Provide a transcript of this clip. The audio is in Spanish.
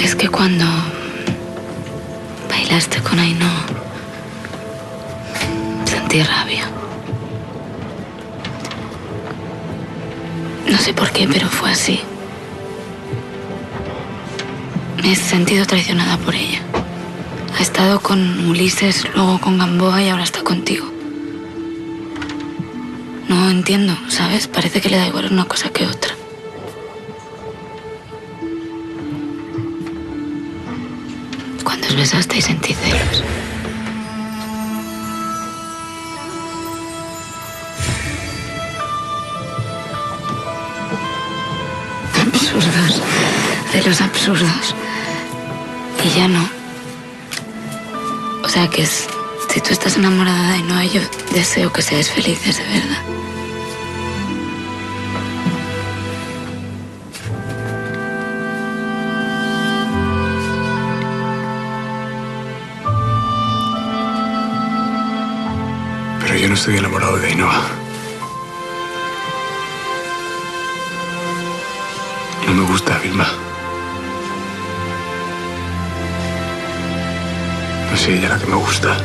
Es que cuando bailaste con Ainhoa, sentí rabia. No sé por qué, pero fue así. Me he sentido traicionada por ella. Ha estado con Ulises, luego con Gamboa y ahora está contigo. No entiendo, ¿sabes? Parece que le da igual una cosa que otra. Cuando os besasteis sentí celos. Absurdos. Celos absurdos. Y ya no. O sea que si tú estás enamorada de Ainhoa, yo deseo que seáis felices de verdad. Pero yo no estoy enamorado de Ainhoa. No me gusta, Vilma. No sé ella la que me gusta.